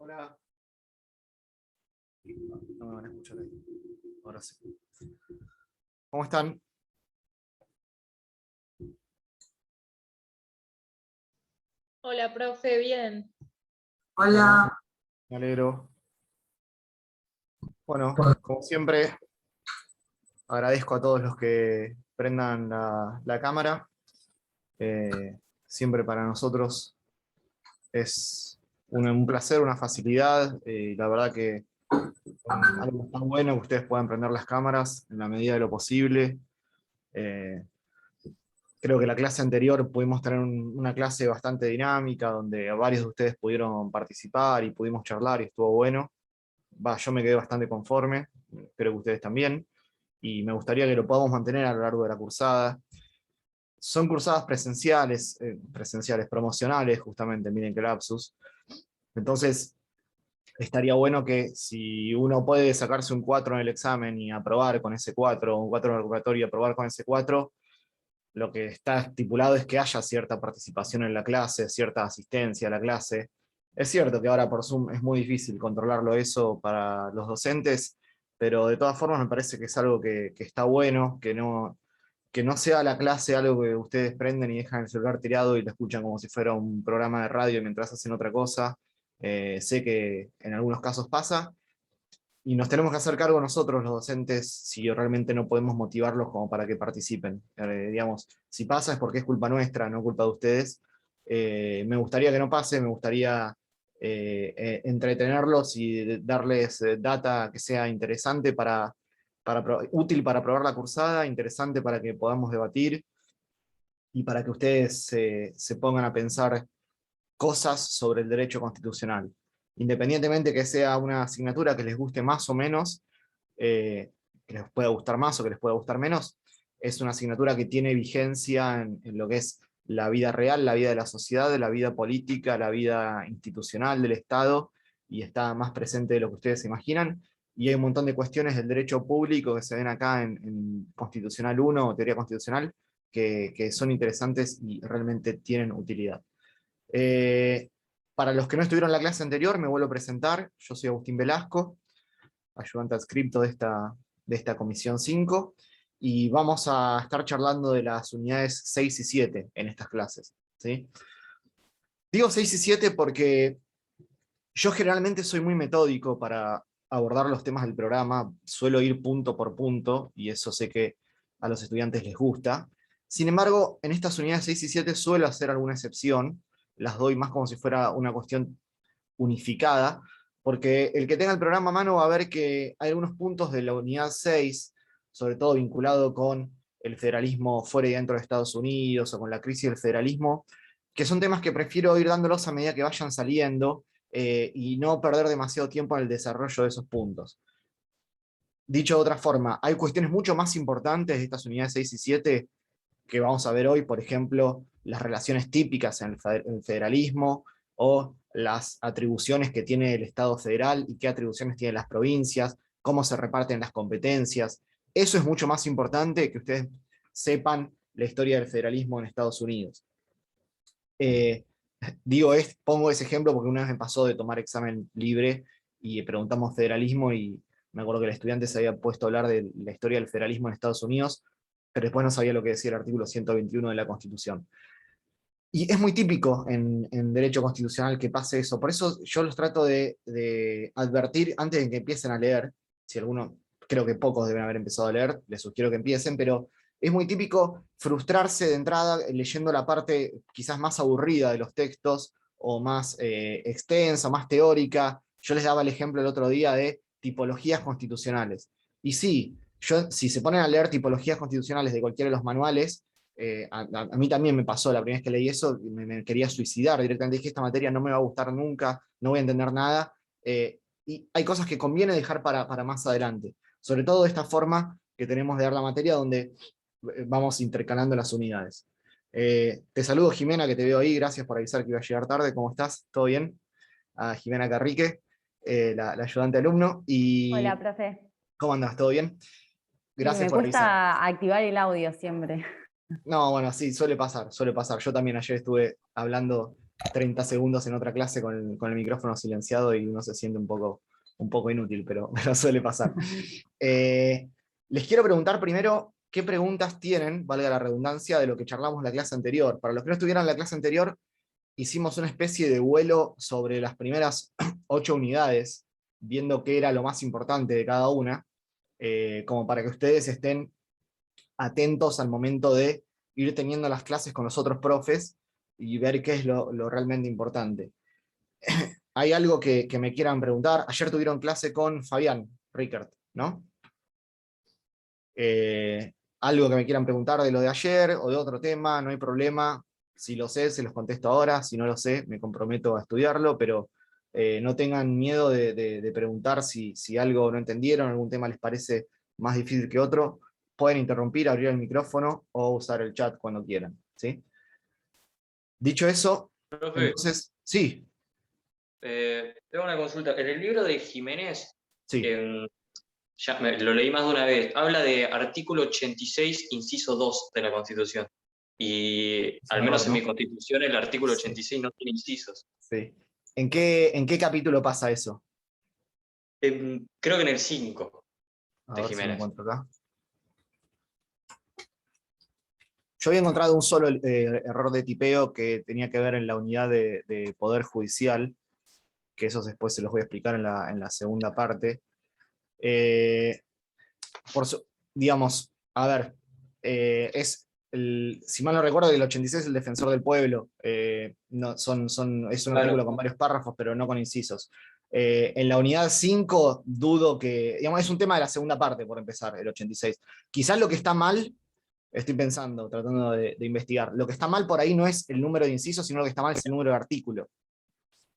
Hola. No me van a escuchar ahí. Ahora sí. ¿Cómo están? Hola, profe, bien. Bueno, Hola. me alegro. Bueno, como siempre, agradezco a todos los que prendan la cámara. Siempre para nosotros es un placer, una facilidad. La verdad que algo tan bueno que ustedes puedan prender las cámaras en la medida de lo posible. Eh, Creo que la clase anterior pudimos tener una clase bastante dinámica, donde varios de ustedes pudieron participar y pudimos charlar y estuvo bueno. Yo me quedé bastante conforme, espero que ustedes también, y me gustaría que lo podamos mantener a lo largo de la cursada. Son cursadas presenciales, promocionales, justamente, miren qué lapsus. Entonces, estaría bueno que si uno puede sacarse un 4 en el examen y aprobar con ese 4, un 4 en el revocatorio y aprobar con ese 4, lo que está estipulado es que haya cierta participación en la clase, cierta asistencia a la clase. Es cierto que ahora por Zoom es muy difícil controlarlo eso para los docentes, pero de todas formas me parece que es algo que está bueno, que no sea la clase algo que ustedes prenden y dejan el celular tirado y lo escuchan como si fuera un programa de radio mientras hacen otra cosa. Sé que en algunos casos pasa, y nos tenemos que hacer cargo nosotros, los docentes, si realmente no podemos motivarlos como para que participen. Digamos, si pasa es porque es culpa nuestra, no culpa de ustedes. Me gustaría que no pase, me gustaría entretenerlos y darles data que sea interesante útil para probar la cursada, interesante para que podamos debatir y para que ustedes se pongan a pensar cosas sobre el derecho constitucional. Independientemente que sea una asignatura que les guste más o menos, que les pueda gustar más o que les pueda gustar menos, es una asignatura que tiene vigencia en lo que es la vida real, la vida de la sociedad, la vida política, la vida institucional del Estado, y está más presente de lo que ustedes se imaginan. Y hay un montón de cuestiones del derecho público que se ven acá en Constitucional 1 o Teoría Constitucional, que son interesantes y realmente tienen utilidad. Eh, para los que no estuvieron en la clase anterior, me vuelvo a presentar. Yo soy Agustín Velasco, ayudante adscripto de esta comisión 5, y vamos a estar charlando de las unidades 6 y 7 en estas clases, ¿sí? Digo 6 y 7 porque yo generalmente soy muy metódico para abordar los temas del programa, suelo ir punto por punto, y eso sé que a los estudiantes les gusta. Sin embargo, en estas unidades 6 y 7 suelo hacer alguna excepción, las doy más como si fuera una cuestión unificada, porque el que tenga el programa a mano va a ver que hay algunos puntos de la unidad 6, sobre todo vinculado con el federalismo fuera y dentro de Estados Unidos, o con la crisis del federalismo, que son temas que prefiero ir dándolos a medida que vayan saliendo, y no perder demasiado tiempo en el desarrollo de esos puntos. Dicho de otra forma, hay cuestiones mucho más importantes de estas unidades 6 y 7 que vamos a ver hoy, por ejemplo, las relaciones típicas en el federalismo, o las atribuciones que tiene el Estado federal y qué atribuciones tienen las provincias, cómo se reparten las competencias. Eso es mucho más importante que ustedes sepan la historia del federalismo en Estados Unidos. Eh, Pongo ese ejemplo porque una vez me pasó de tomar examen libre y preguntamos federalismo, y me acuerdo que el estudiante se había puesto a hablar de la historia del federalismo en Estados Unidos, pero después no sabía lo que decía el artículo 121 de la Constitución. Y es muy típico en derecho constitucional que pase eso. Por eso yo los trato de advertir antes de que empiecen a leer. Si alguno, creo que pocos deben haber empezado a leer, les sugiero que empiecen, pero es muy típico frustrarse de entrada leyendo la parte quizás más aburrida de los textos, o más extensa, más teórica. Yo les daba el ejemplo el otro día de tipologías constitucionales. Y sí, si se ponen a leer tipologías constitucionales de cualquiera de los manuales, a mí también me pasó la primera vez que leí eso, me quería suicidar directamente. Dije, esta materia no me va a gustar nunca, no voy a entender nada. Y hay cosas que conviene dejar para más adelante, sobre todo de esta forma que tenemos de dar la materia, donde vamos intercalando las unidades. Te saludo, Jimena, que te veo ahí, gracias por avisar que iba a llegar tarde. ¿Cómo estás? ¿Todo bien? A Jimena Carrique, la ayudante alumno. Hola, Y profe. ¿cómo andás? ¿Todo bien? Sí, Gracias me por avisar. cuesta activar el audio siempre. No, bueno, sí, suele pasar, suele pasar. Yo también ayer estuve hablando 30 segundos en otra clase con el micrófono silenciado y uno se siente un poco inútil, pero suele pasar. Les quiero preguntar primero qué preguntas tienen, valga la redundancia, de lo que charlamos en la clase anterior. Para los que no estuvieran en la clase anterior, hicimos una especie de vuelo sobre las primeras 8 unidades, viendo qué era lo más importante de cada una, como para que ustedes estén atentos al momento de ir teniendo las clases con los otros profes y ver qué es lo realmente importante. ¿Hay algo que me quieran preguntar? Ayer tuvieron clase con Fabián Rickert, ¿no? Algo que me quieran preguntar de lo de ayer o de otro tema, no hay problema. Si lo sé, se los contesto ahora. Si no lo sé, me comprometo a estudiarlo, pero no tengan miedo de preguntar si algo no entendieron, algún tema les parece más difícil que otro. Pueden interrumpir, abrir el micrófono o usar el chat cuando quieran, ¿sí? Dicho eso, Profe, entonces, sí, tengo una consulta. En el libro de Jiménez, sí. lo leí más de una vez, habla de artículo 86, inciso 2 de la Constitución. Y Es un al error, menos en ¿no? mi Constitución el artículo Sí, 86 no tiene incisos. sí. ¿En qué capítulo pasa eso? Creo que en el 5 A de ver si lo Jiménez. encuentro acá. Yo había encontrado un solo error de tipeo que tenía que ver en la unidad de Poder Judicial, que esos después se los voy a explicar en la segunda parte. Eh, digamos, a ver, si mal no recuerdo, el 86 es el defensor del pueblo. No, es un Claro. artículo con varios párrafos, pero no con incisos. En la unidad 5 dudo que, digamos, es un tema de la segunda parte, por empezar, el 86. Quizás lo que está mal, estoy pensando, tratando de investigar, lo que está mal por ahí no es el número de incisos, sino lo que está mal es el número de artículo.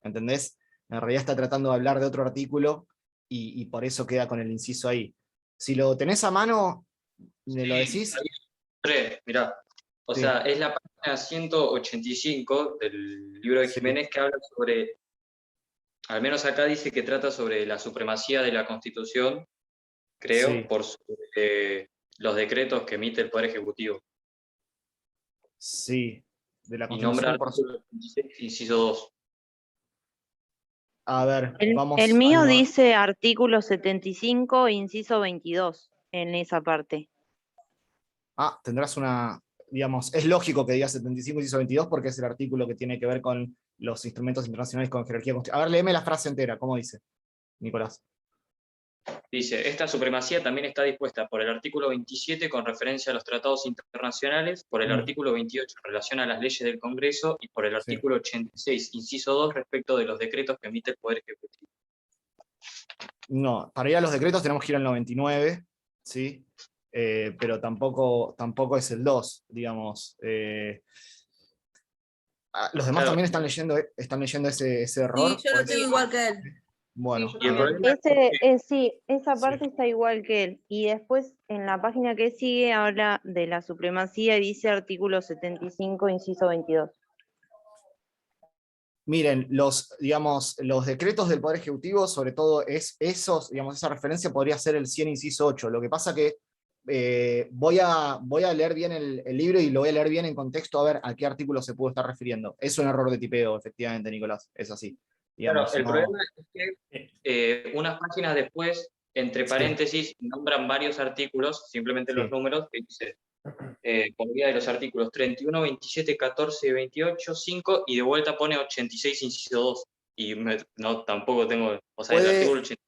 ¿Entendés? En realidad está tratando de hablar de otro artículo y por eso queda con el inciso ahí. Si lo tenés a mano, ¿me lo Sí, decís? mirá. O Sí, sea, es la página 185 del libro de sí, Jiménez que habla sobre, al menos acá dice que trata sobre la supremacía de la Constitución, creo, sí, por los decretos que emite el Poder Ejecutivo. sí. De la Y nombra Constitución, artículo 26, inciso 2. a ver, El vamos mío dice artículo 75, inciso 22, en esa parte. tendrás una, digamos, es lógico que diga 75 y 22 porque es el artículo que tiene que ver con los instrumentos internacionales con jerarquía constitucional. A ver, léeme la frase entera, ¿cómo dice, Nicolás? Dice, esta supremacía también está dispuesta por el artículo 27 con referencia a los tratados internacionales, por el artículo 28 en relación a las leyes del Congreso y por el Sí. artículo 86, inciso 2, respecto de los decretos que emite el Poder Ejecutivo. No, para ir a los decretos tenemos que ir al 99, ¿sí? Pero tampoco es el 2, digamos. Los demás Claro, también están leyendo ese error. Sí, yo lo tengo igual que él. Bueno, Sí, yo y el a ver. también. problema es Sí, esa Sí. parte está igual que él. Y después, en la página que sigue, habla de la supremacía y dice artículo 75, inciso 22. Miren, digamos, los decretos del Poder Ejecutivo, sobre todo digamos, esa referencia podría ser el 100 inciso 8. Lo que pasa que voy a leer bien el libro y lo voy a leer bien en contexto a ver a qué artículo se puede estar refiriendo. Es un error de tipeo, efectivamente, Nicolás, es así. claro, Digamos, el no, problema es que unas páginas después, entre sí, paréntesis, nombran varios artículos, simplemente los sí. números, que dice, por vía de los artículos 31, 27, 14, 28, 5, y de vuelta pone 86, inciso 2. Y no, tampoco tengo, o sea, el artículo Puede, 86.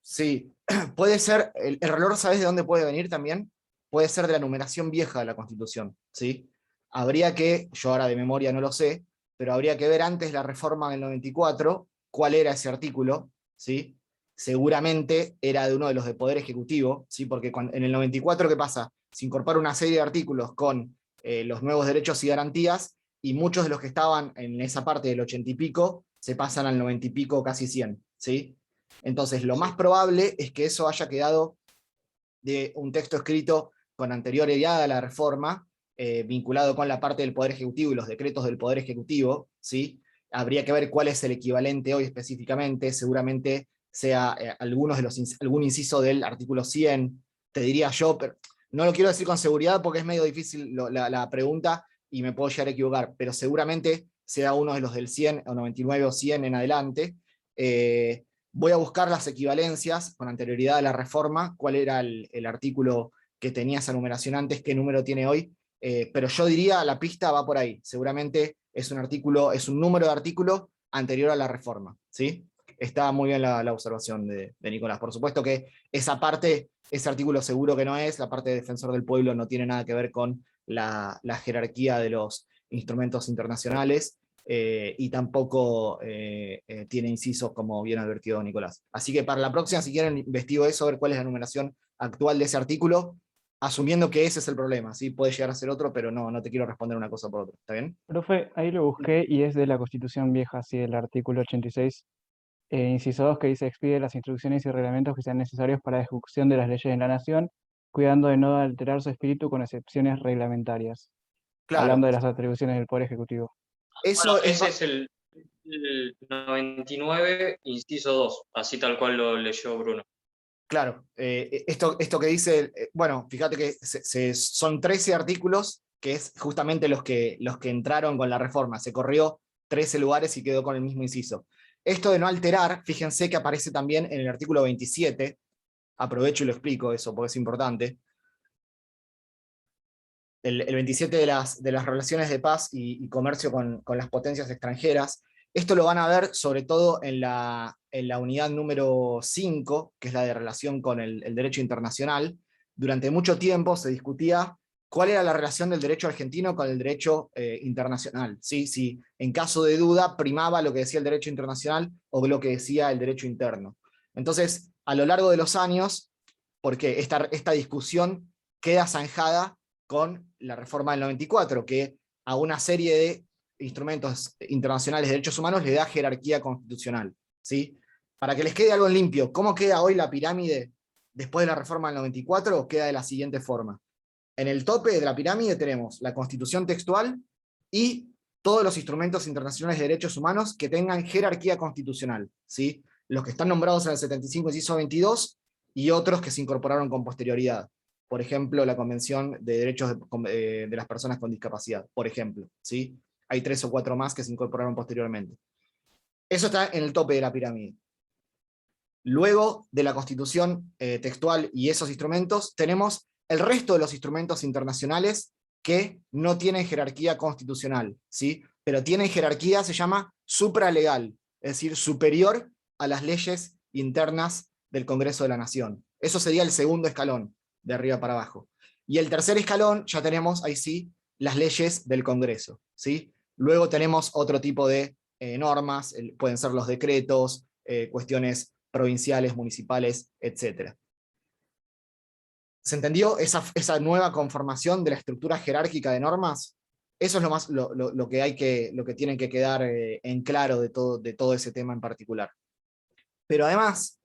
sí, puede ser, el error, ¿sabes de dónde puede venir también? Puede ser de la numeración vieja de la Constitución, ¿sí? Habría que, yo ahora de memoria no lo sé, pero habría que ver antes la reforma del 94, cuál era ese artículo, ¿sí? Seguramente era de uno de los de Poder Ejecutivo, ¿sí? Porque en el 94, ¿qué pasa? Se incorpora una serie de artículos con los nuevos derechos y garantías, y muchos de los que estaban en esa parte del 80 y pico se pasan al 90 y pico, casi 100, ¿sí? Entonces, lo más probable es que eso haya quedado de un texto escrito con anterioridad a la reforma, vinculado con la parte del Poder Ejecutivo y los decretos del Poder Ejecutivo, ¿sí? Habría que ver cuál es el equivalente hoy específicamente, seguramente sea algún inciso del artículo 100, te diría yo, pero no lo quiero decir con seguridad porque es medio difícil la pregunta y me puedo llegar a equivocar, pero seguramente sea uno de los del 100 o 99 o 100 en adelante. Voy a buscar las equivalencias con anterioridad a la reforma, cuál era el artículo que tenía esa numeración antes, qué número tiene hoy, pero yo diría la pista va por ahí, seguramente es un número de artículo anterior a la reforma, ¿sí? Está muy bien la observación de Nicolás. Por supuesto que esa parte, ese artículo seguro que no es, la parte de defensor del pueblo no tiene nada que ver con la jerarquía de los instrumentos internacionales, y tampoco tiene incisos como bien advertido Nicolás. Así que para la próxima, si quieren, investigo eso, ver cuál es la numeración actual de ese artículo, asumiendo que ese es el problema, ¿sí? Puede llegar a ser otro, pero no te quiero responder una cosa por otra, ¿está bien? Profe, ahí lo busqué y es de la Constitución vieja, sí, del artículo 86, inciso 2, que dice: expide las instrucciones y reglamentos que sean necesarios para la ejecución de las leyes de la nación, cuidando de no alterar su espíritu con excepciones reglamentarias. Claro, Hablando de las atribuciones del Poder Ejecutivo. eso Bueno, es... ese es el 99, inciso 2, así tal cual lo leyó Bruno. Claro, esto que dice, bueno, fíjate que son 13 artículos, que es justamente los que entraron con la reforma, se corrió 13 lugares y quedó con el mismo inciso. Esto de no alterar, fíjense que aparece también en el artículo 27, aprovecho y lo explico eso porque es importante. El 27 de las relaciones de paz y comercio con las potencias extranjeras. Esto lo van a ver sobre todo en la unidad número 5, que es la de relación con el derecho internacional. Durante mucho tiempo se discutía cuál era la relación del derecho argentino con el derecho internacional. ¿Sí? Si en caso de duda primaba lo que decía el derecho internacional o lo que decía el derecho interno. Entonces, a lo largo de los años, porque esta discusión queda zanjada con la reforma del 94, que a una serie de instrumentos internacionales de derechos humanos le da jerarquía constitucional, ¿sí? Para que les quede algo en limpio, ¿cómo queda hoy la pirámide después de la reforma del 94? Queda de la siguiente forma. En el tope de la pirámide tenemos la Constitución textual y todos los instrumentos internacionales de derechos humanos que tengan jerarquía constitucional, ¿sí? Los que están nombrados en el 75, inciso 22, y otros que se incorporaron con posterioridad. Por ejemplo, la Convención de Derechos de las Personas con Discapacidad, por ejemplo, ¿sí? Hay 3 o 4 más que se incorporaron posteriormente. Eso está en el tope de la pirámide. Luego de la Constitución textual y esos instrumentos, tenemos el resto de los instrumentos internacionales que no tienen jerarquía constitucional, ¿sí? Pero tienen jerarquía, se llama supralegal, es decir, superior a las leyes internas del Congreso de la Nación. Eso sería el segundo escalón, de arriba para abajo. Y el tercer escalón, ya tenemos, ahí sí, las leyes del Congreso, ¿sí? Luego tenemos otro tipo de normas, pueden ser los decretos, cuestiones provinciales, municipales, etc. ¿Se entendió esa nueva conformación de la estructura jerárquica de normas? Eso es lo que tienen que quedar en claro de todo ese tema en particular. Pero además,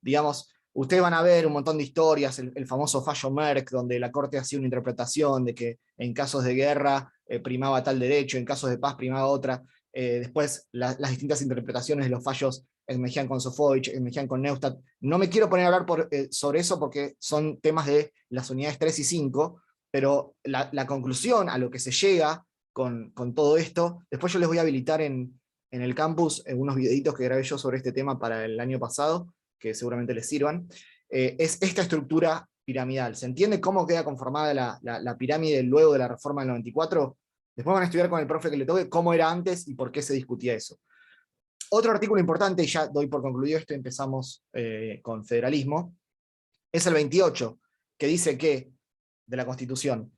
digamos, ustedes van a ver un montón de historias, el famoso fallo Merck, donde la Corte hacía una interpretación de que en casos de guerra primaba tal derecho, en casos de paz primaba otra. Después las distintas interpretaciones de los fallos Mejian con Sofovich, Mejian con Neustadt. No me quiero poner a hablar sobre eso porque son temas de las unidades 3 y 5, pero la conclusión a lo que se llega con todo esto, después yo les voy a habilitar en el campus unos videitos que grabé yo sobre este tema para el año pasado, que seguramente les sirvan, es esta estructura piramidal. ¿Se entiende cómo queda conformada la pirámide luego de la reforma del 94? Después van a estudiar con el profe que le toque cómo era antes y por qué se discutía eso. Otro artículo importante, y ya doy por concluido esto, empezamos con federalismo, es el 28, que dice que, de la Constitución,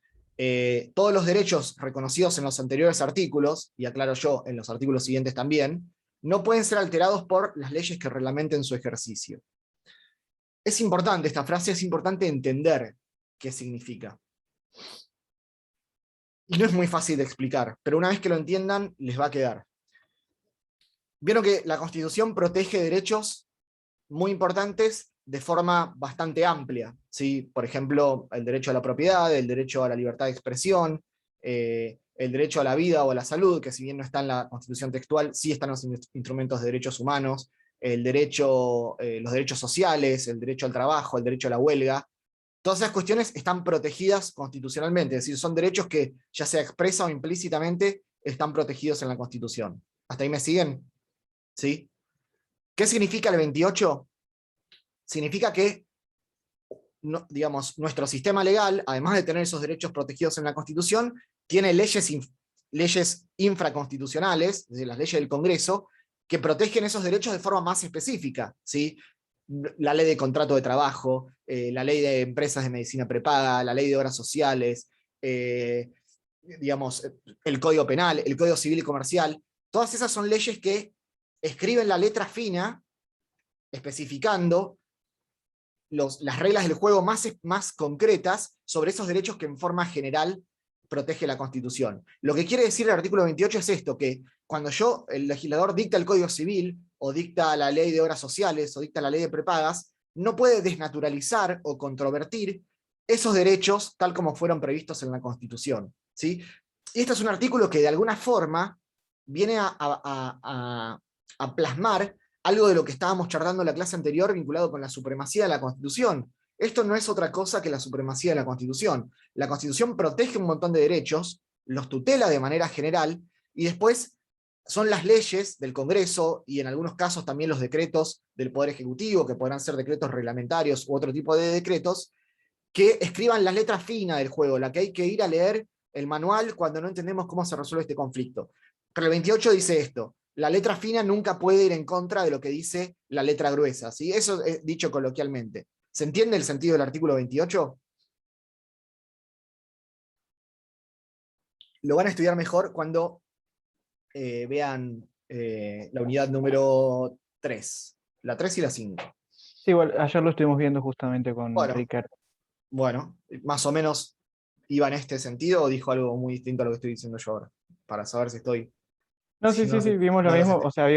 todos los derechos reconocidos en los anteriores artículos, y aclaro yo, en los artículos siguientes también, no pueden ser alterados por las leyes que reglamenten su ejercicio. Es importante esta frase, es importante entender qué significa. Y no es muy fácil de explicar, pero una vez que lo entiendan, les va a quedar. Vieron que la Constitución protege derechos muy importantes de forma bastante amplia, ¿sí? Por ejemplo, el derecho a la propiedad, el derecho a la libertad de expresión, el derecho a la vida o a la salud, que si bien no está en la Constitución textual, sí están los instrumentos de derechos humanos, los derechos sociales, el derecho al trabajo, el derecho a la huelga. Todas esas cuestiones están protegidas constitucionalmente, es decir, son derechos que, ya sea expresa o implícitamente, están protegidos en la Constitución. ¿Hasta ahí me siguen? ¿Sí? ¿Qué significa el 28? Significa que digamos, nuestro sistema legal, además de tener esos derechos protegidos en la Constitución, tiene leyes infraconstitucionales, es decir, las leyes del Congreso, que protegen esos derechos de forma más específica, ¿sí? La ley de contrato de trabajo, la ley de empresas de medicina prepaga, la ley de obras sociales, digamos, el Código Penal, el Código Civil y Comercial. Todas esas son leyes que escriben la letra fina, especificando las reglas del juego más concretas sobre esos derechos que en forma general protege la Constitución. Lo que quiere decir el artículo 28 es esto, que cuando el legislador dicta el Código Civil, o dicta la ley de obras sociales, o dicta la ley de prepagas, no puede desnaturalizar o controvertir esos derechos tal como fueron previstos en la Constitución, ¿sí? Y este es un artículo que de alguna forma viene a plasmar algo de lo que estábamos charlando en la clase anterior vinculado con la supremacía de la Constitución. Esto no es otra cosa que la supremacía de la Constitución. La Constitución protege un montón de derechos, los tutela de manera general, y después son las leyes del Congreso, y en algunos casos también los decretos del Poder Ejecutivo, que podrán ser decretos reglamentarios u otro tipo de decretos, que escriban las letras finas del juego, la que hay que ir a leer el manual cuando no entendemos cómo se resuelve este conflicto. Pero el 28 dice esto: la letra fina nunca puede ir en contra de lo que dice la letra gruesa, ¿sí? Eso es dicho coloquialmente. ¿Se entiende el sentido del artículo 28? Lo van a estudiar mejor cuando vean la unidad número 3, la 3 y la 5. Sí, igual, ayer lo estuvimos viendo justamente con Bueno. Ricardo. Bueno, más o menos iba en este sentido, o dijo algo muy distinto a lo que estoy diciendo yo ahora, para saber si estoy... No, si sí, vimos lo no mismo, sé. o sea,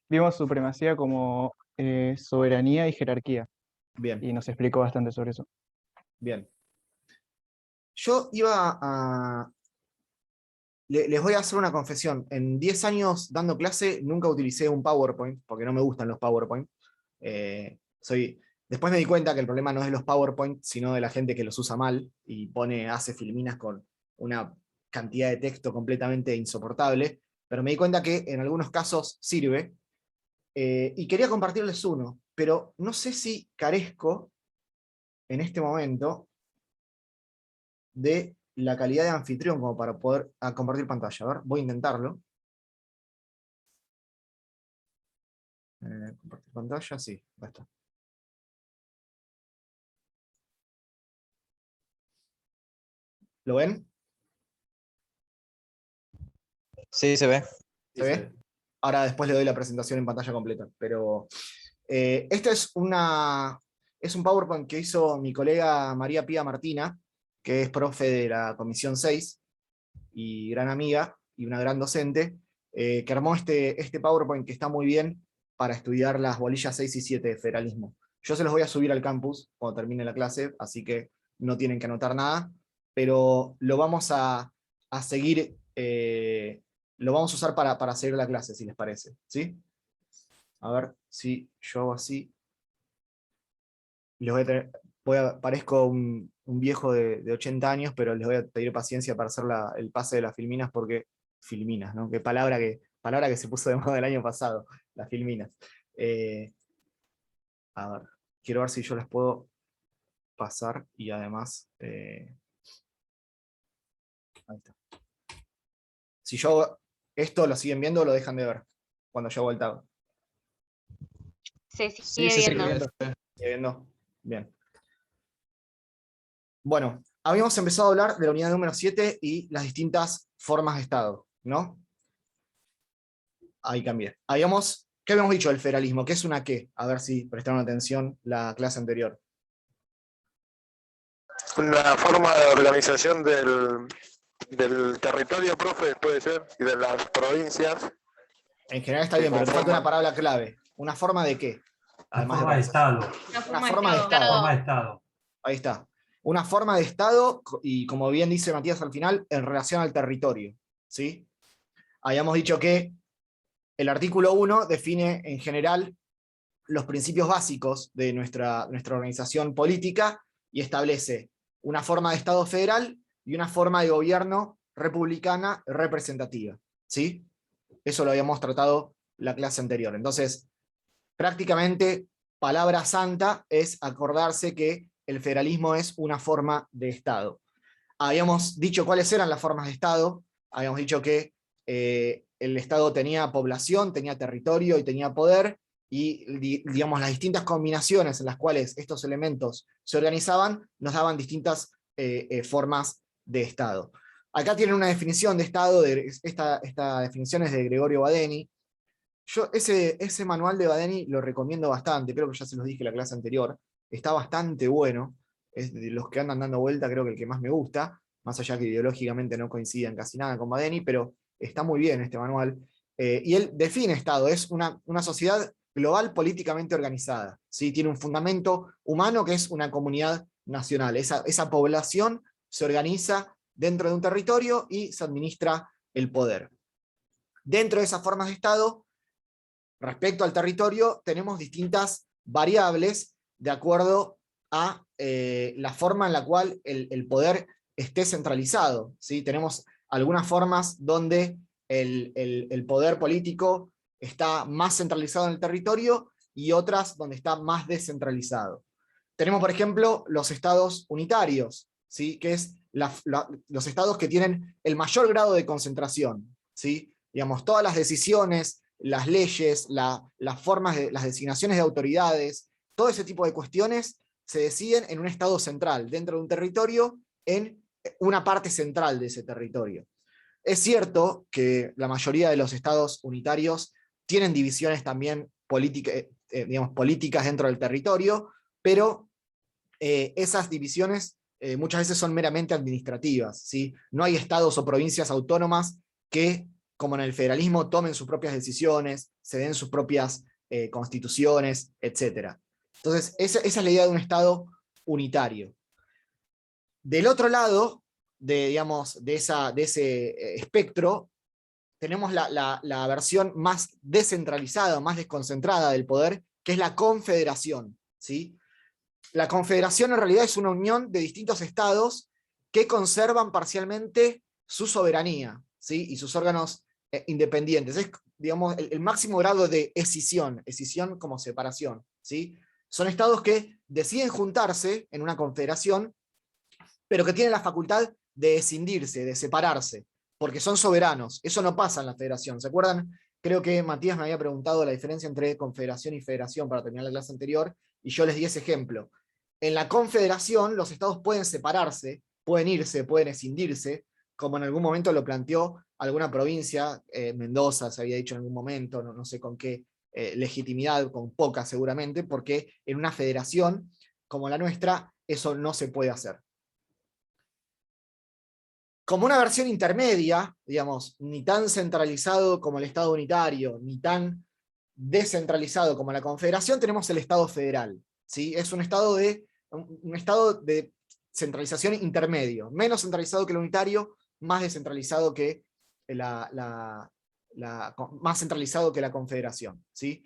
vimos supremacía como soberanía y jerarquía, Bien, y nos explicó bastante sobre eso. bien. Yo iba a... Les voy a hacer una confesión. En 10 años dando clase nunca utilicé un PowerPoint, porque no me gustan los PowerPoint. Después me di cuenta que el problema no es de los PowerPoint, sino de la gente que los usa mal y hace filminas con una cantidad de texto completamente insoportable, pero me di cuenta que en algunos casos sirve, y quería compartirles uno, pero no sé si carezco en este momento de la calidad de anfitrión como para poder compartir pantalla. A ver, voy a intentarlo. Compartir pantalla, sí, ya está. ¿Lo ven? Sí, se ve. ¿Se ve? Ahora después le doy la presentación en pantalla completa. Pero este es un PowerPoint que hizo mi colega María Pía Martina, que es profe de la Comisión 6 y gran amiga y una gran docente, que armó este PowerPoint que está muy bien para estudiar las bolillas 6 y 7 de federalismo. Yo se los voy a subir al campus cuando termine la clase, así que no tienen que anotar nada, pero lo vamos a seguir, lo vamos a usar para seguir la clase, si les parece, ¿sí? A ver si yo hago así. Les voy a parezco un viejo de 80 años, pero les voy a pedir paciencia para hacer el pase de las filminas, porque filminas, ¿no? Qué palabra que se puso de moda el año pasado, las filminas. A ver, quiero ver si yo las puedo pasar y además... ahí está. Si yo hago esto, ¿lo siguen viendo o lo dejan de ver cuando yo hago el tab? Se Sí, sigue se sigue viendo. viendo. ¿Sigue viendo? Bien. Bueno, habíamos empezado a hablar de la unidad número 7 y las distintas formas de Estado, ¿no? Ahí cambié. ¿Qué habíamos dicho del federalismo? ¿Qué es una qué? A ver si prestaron atención la clase anterior. Una forma de organización del territorio, profe, puede ser, y de las provincias. En general está bien, pero te falta una palabra clave. ¿Una forma de qué? Una forma de Estado. Una forma de Estado. Forma de Estado. Ahí está. Una forma de Estado, y como bien dice Matías al final, en relación al territorio, ¿sí? Habíamos dicho que el artículo 1 define en general los principios básicos de nuestra organización política y establece una forma de Estado federal y una forma de gobierno republicana representativa, ¿sí? Eso lo habíamos tratado la clase anterior. Entonces, prácticamente, palabra santa es acordarse que el federalismo es una forma de Estado. Habíamos dicho cuáles eran las formas de Estado, habíamos dicho que el Estado tenía población, tenía territorio y tenía poder, y digamos, las distintas combinaciones en las cuales estos elementos se organizaban nos daban distintas formas de Estado. Acá tienen una definición de Estado, esta definición es de Gregorio Badeni. Yo ese manual de Badeni lo recomiendo bastante, creo que ya se los dije en la clase anterior, está bastante bueno, es de los que andan dando vuelta creo que el que más me gusta, más allá que ideológicamente no coinciden casi nada con Badeni, pero está muy bien este manual. Y él define Estado, es una sociedad global políticamente organizada, ¿sí? Tiene un fundamento humano que es una comunidad nacional, esa población se organiza dentro de un territorio y se administra el poder. Dentro de esas formas de Estado, respecto al territorio, tenemos distintas variables de acuerdo a la forma en la cual el poder esté centralizado, ¿sí? Tenemos algunas formas donde el poder político está más centralizado en el territorio y otras donde está más descentralizado. Tenemos, por ejemplo, los estados unitarios, ¿sí? Que es los estados que tienen el mayor grado de concentración, ¿sí? Digamos, todas las decisiones, las leyes, las formas las designaciones de autoridades, todo ese tipo de cuestiones se deciden en un estado central, dentro de un territorio, en una parte central de ese territorio. Es cierto que la mayoría de los estados unitarios tienen divisiones también políticas dentro del territorio, pero esas divisiones muchas veces son meramente administrativas, ¿sí? No hay estados o provincias autónomas que, como en el federalismo, tomen sus propias decisiones, se den sus propias constituciones, etc. Entonces, esa es la idea de un estado unitario. Del otro lado, digamos, de ese espectro, tenemos la versión más descentralizada, más desconcentrada del poder, que es la confederación, ¿sí? La confederación en realidad es una unión de distintos estados que conservan parcialmente su soberanía, ¿sí? Y sus órganos independientes. Es, digamos, el máximo grado de escisión como separación, ¿sí? Son estados que deciden juntarse en una confederación, pero que tienen la facultad de escindirse, de separarse, porque son soberanos. Eso no pasa en la federación. ¿Se acuerdan? Creo que Matías me había preguntado la diferencia entre confederación y federación para terminar la clase anterior, y yo les di ese ejemplo. En la confederación los estados pueden separarse, pueden irse, pueden escindirse, como en algún momento lo planteó alguna provincia, Mendoza se había dicho en algún momento, no sé con qué legitimidad, con poca seguramente, porque en una federación como la nuestra eso no se puede hacer. Como una versión intermedia, digamos, ni tan centralizado como el Estado unitario, ni tan descentralizado como la Confederación, tenemos el Estado federal, ¿sí? Es un estado de centralización intermedio, menos centralizado que el unitario, más descentralizado que más centralizado que la Confederación, ¿sí?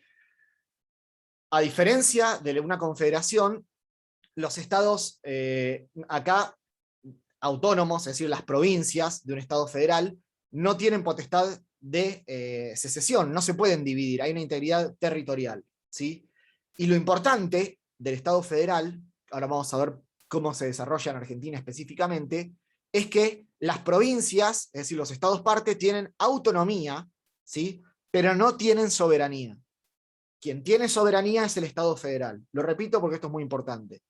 A diferencia de una confederación, los estados acá autónomos, es decir, las provincias de un estado federal, no tienen potestad de secesión, no se pueden dividir, hay una integridad territorial, ¿sí? Y lo importante del estado federal, ahora vamos a ver cómo se desarrolla en Argentina específicamente, es que las provincias, es decir, los estados parte, tienen autonomía, ¿sí? Pero no tienen soberanía. Quien tiene soberanía es el Estado federal. Lo repito porque esto es muy importante.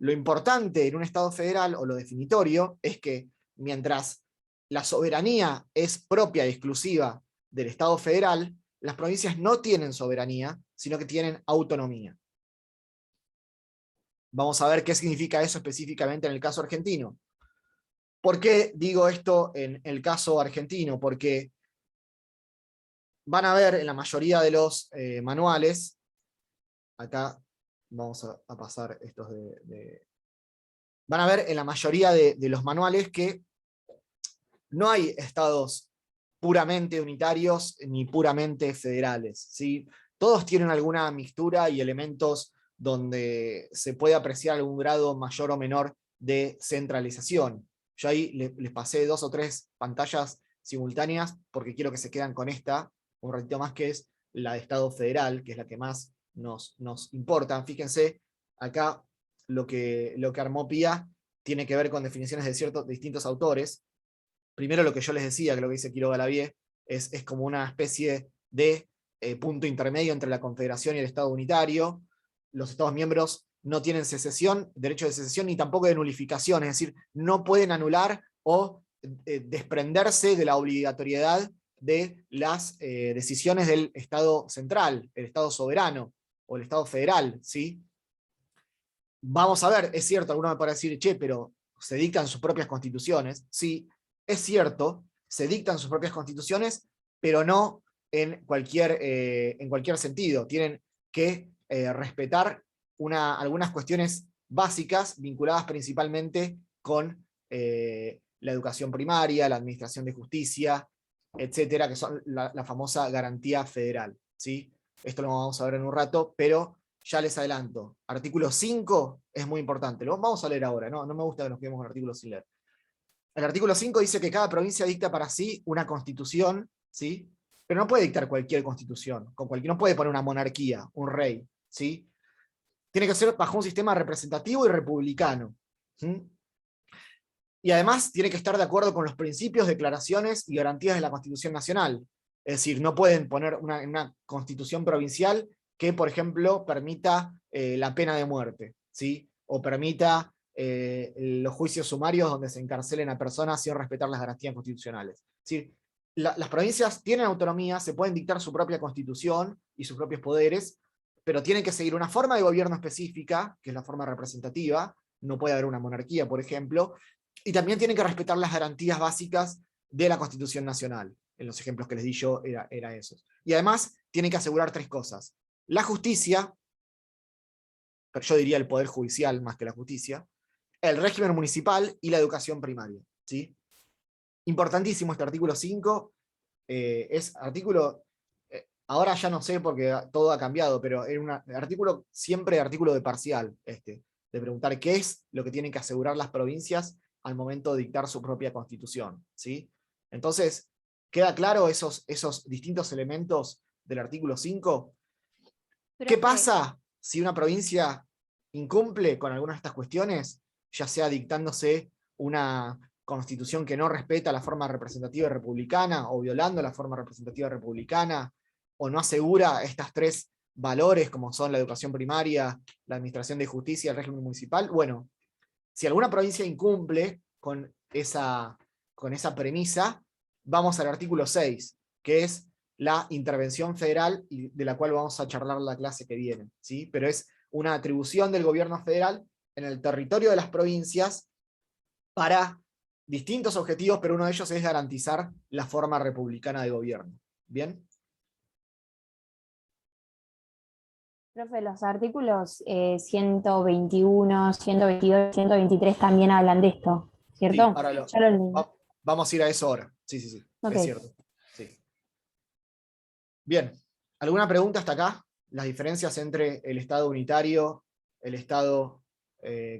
Lo importante en un Estado federal, o lo definitorio, es que mientras la soberanía es propia y exclusiva del Estado federal, las provincias no tienen soberanía, sino que tienen autonomía. Vamos a ver qué significa eso específicamente en el caso argentino. ¿Por qué digo esto en el caso argentino? Porque van a ver en la mayoría de los manuales, acá vamos a pasar estos van a ver en la mayoría de los manuales que no hay estados puramente unitarios ni puramente federales, ¿sí? Todos tienen alguna mixtura y elementos donde se puede apreciar algún grado mayor o menor de centralización. Yo ahí les pasé 2 o 3 pantallas simultáneas, porque quiero que se quedan con esta un ratito más, que es la de Estado federal, que es la que más nos importa. Fíjense, acá lo que armó Pía tiene que ver con definiciones de distintos autores. Primero, lo que yo les decía, que lo que dice Quiroga Lavie, es como una especie de punto intermedio entre la Confederación y el Estado unitario. Los Estados miembros no tienen derecho de secesión, ni tampoco de nulificación, es decir, no pueden anular o desprenderse de la obligatoriedad de las decisiones del Estado central, el Estado soberano, o el Estado federal, ¿sí? Vamos a ver, es cierto, alguno me puede decir, che, pero se dictan sus propias constituciones. Sí, es cierto, se dictan sus propias constituciones, pero no en cualquier sentido. Tienen que respetar algunas cuestiones básicas vinculadas principalmente con la educación primaria, la administración de justicia, etcétera, que son la famosa garantía federal, ¿sí? Esto lo vamos a ver en un rato, pero ya les adelanto. Artículo 5 es muy importante. Lo vamos a leer ahora, no me gusta que nos quedemos con el artículo sin leer. El artículo 5 dice que cada provincia dicta para sí una constitución, ¿sí? Pero no puede dictar cualquier constitución, no puede poner una monarquía, un rey, ¿sí? Tiene que ser bajo un sistema representativo y republicano. ¿Sí? Y además tiene que estar de acuerdo con los principios, declaraciones y garantías de la Constitución Nacional. Es decir, no pueden poner una constitución provincial que, por ejemplo, permita la pena de muerte, ¿sí? O permita los juicios sumarios donde se encarcelen a personas sin respetar las garantías constitucionales. Es decir, las provincias tienen autonomía, se pueden dictar su propia constitución y sus propios poderes, pero tienen que seguir una forma de gobierno específica, que es la forma representativa, no puede haber una monarquía, por ejemplo, y también tienen que respetar las garantías básicas de la Constitución Nacional. En los ejemplos que les di yo era esos. Y además tienen que asegurar 3 cosas. La justicia, pero yo diría el poder judicial más que la justicia, el régimen municipal y la educación primaria, ¿sí? Importantísimo este artículo 5, es artículo, ahora ya no sé porque todo ha cambiado, pero era un artículo, siempre artículo de parcial, de preguntar qué es lo que tienen que asegurar las provincias al momento de dictar su propia constitución, ¿sí? Entonces, ¿queda claro esos distintos elementos del artículo 5? ¿Qué pasa si una provincia incumple con alguna de estas cuestiones, ya sea dictándose una constitución que no respeta la forma representativa republicana, o violando la forma representativa republicana, o no asegura estas 3 valores como son la educación primaria, la administración de justicia y el régimen municipal? Bueno, si alguna provincia incumple con esa premisa, vamos al artículo 6, que es la intervención federal, y de la cual vamos a charlar la clase que viene, ¿sí? Pero es una atribución del gobierno federal en el territorio de las provincias para distintos objetivos, pero uno de ellos es garantizar la forma republicana de gobierno. ¿Bien? Profe, los artículos 121, 122, 123 también hablan de esto, ¿cierto? Sí, ahora Ya lo leí. vamos a ir a eso ahora. Sí, Ok. es cierto. Sí. Bien, ¿alguna pregunta hasta acá? Las diferencias entre el Estado unitario, el Estado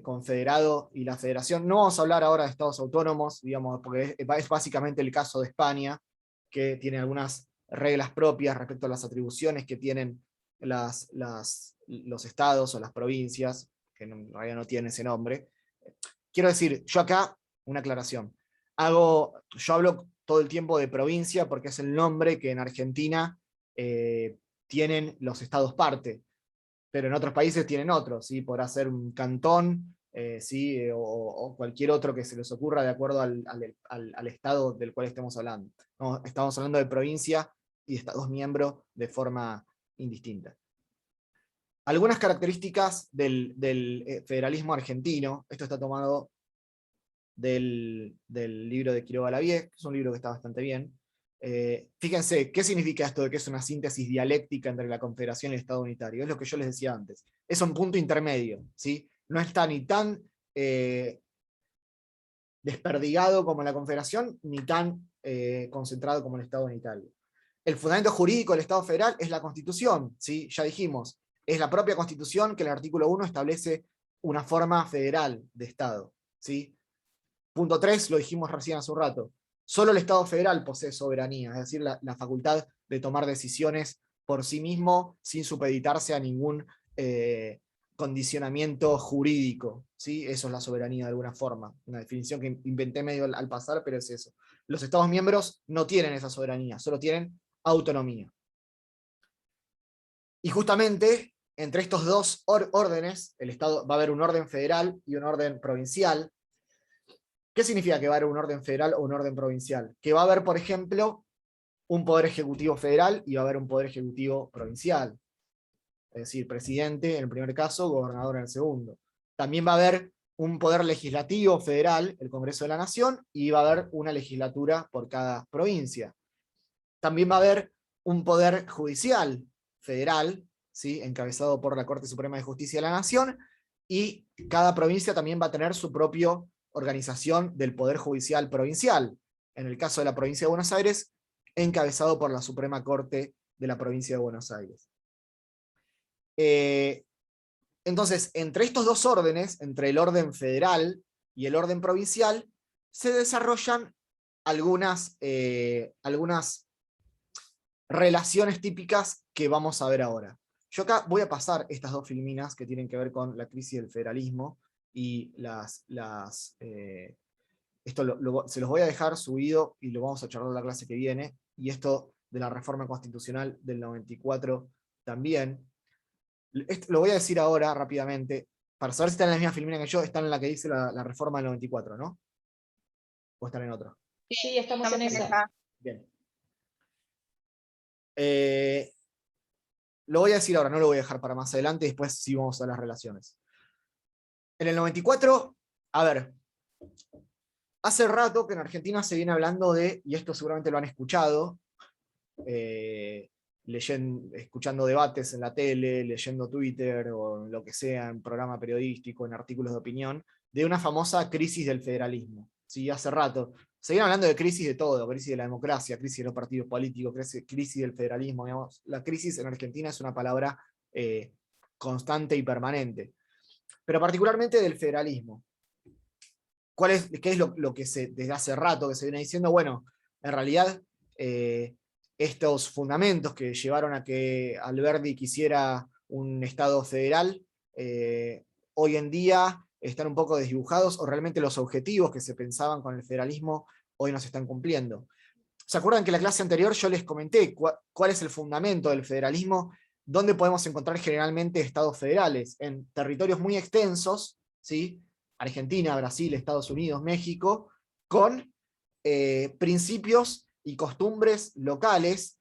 confederado y la federación. No vamos a hablar ahora de estados autónomos, digamos, porque es básicamente el caso de España, que tiene algunas reglas propias respecto a las atribuciones que tienen los estados o las provincias, que en realidad no tienen ese nombre. Quiero decir, yo acá, una aclaración, yo hablo todo el tiempo de provincia porque es el nombre que en Argentina tienen los estados parte, pero en otros países tienen otros, ¿sí? Podrá ser un cantón, ¿sí? o cualquier otro que se les ocurra de acuerdo al estado del cual estemos hablando. No, estamos hablando de provincia y de estados miembros de forma indistinta. Algunas características del federalismo argentino, esto está tomado del libro de Quiroga Lavie, que es un libro que está bastante bien. Fíjense, ¿qué significa esto de que es una síntesis dialéctica entre la Confederación y el Estado unitario? Es lo que yo les decía antes. Es un punto intermedio, ¿sí? No está ni tan desperdigado como la Confederación, ni tan concentrado como el Estado unitario. El fundamento jurídico del Estado federal es la Constitución, ¿sí? Ya dijimos, es la propia Constitución que en el artículo 1 establece una forma federal de Estado, ¿sí? Punto 3, lo dijimos recién hace un rato. Solo el Estado federal posee soberanía, es decir, la facultad de tomar decisiones por sí mismo sin supeditarse a ningún condicionamiento jurídico, ¿sí? Eso es la soberanía de alguna forma, una definición que inventé medio al pasar, pero es eso. Los Estados miembros no tienen esa soberanía, solo tienen autonomía. Y justamente entre estos dos órdenes, el Estado, va a haber un orden federal y un orden provincial. ¿Qué significa que va a haber un orden federal o un orden provincial? Que va a haber, por ejemplo, un poder ejecutivo federal y va a haber un poder ejecutivo provincial. Es decir, presidente en el primer caso, gobernador en el segundo. También va a haber un poder legislativo federal, el Congreso de la Nación, y va a haber una legislatura por cada provincia. También va a haber un poder judicial federal, ¿sí? Encabezado por la Corte Suprema de Justicia de la Nación, y cada provincia también va a tener su propia organización del Poder Judicial Provincial. En el caso de la provincia de Buenos Aires, encabezado por la Suprema Corte de la provincia de Buenos Aires. Entonces, entre estos dos órdenes, entre el orden federal y el orden provincial, se desarrollan algunas relaciones típicas que vamos a ver ahora. Yo acá voy a pasar estas dos filminas que tienen que ver con la crisis del federalismo y esto se los voy a dejar subido y lo vamos a charlar en la clase que viene, y esto de la reforma constitucional del 94 también. Lo voy a decir ahora rápidamente, para saber si están en la misma filmina que yo. Están en la que dice la reforma del 94, ¿no? ¿O están en otro? Sí, estamos en esa. Bien. Lo voy a decir ahora, no lo voy a dejar para más adelante, después sí vamos a las relaciones. En el 94, a ver, hace rato que en Argentina se viene hablando de, y esto seguramente lo han escuchado, escuchando debates en la tele, leyendo Twitter o lo que sea, en programa periodístico, en artículos de opinión, de una famosa crisis del federalismo. ¿Sí? Hace rato se viene hablando de crisis de todo: crisis de la democracia, crisis de los partidos políticos, crisis del federalismo. Digamos. La crisis en Argentina es una palabra constante y permanente, pero particularmente del federalismo. ¿Qué es lo que desde hace rato que se viene diciendo? Bueno, en realidad estos fundamentos que llevaron a que Alberdi quisiera un Estado federal, hoy en día están un poco desdibujados, o realmente los objetivos que se pensaban con el federalismo hoy no se están cumpliendo. ¿Se acuerdan que en la clase anterior yo les comenté cuál es el fundamento del federalismo? ¿Dónde podemos encontrar generalmente estados federales? En territorios muy extensos, ¿sí? Argentina, Brasil, Estados Unidos, México, con principios y costumbres locales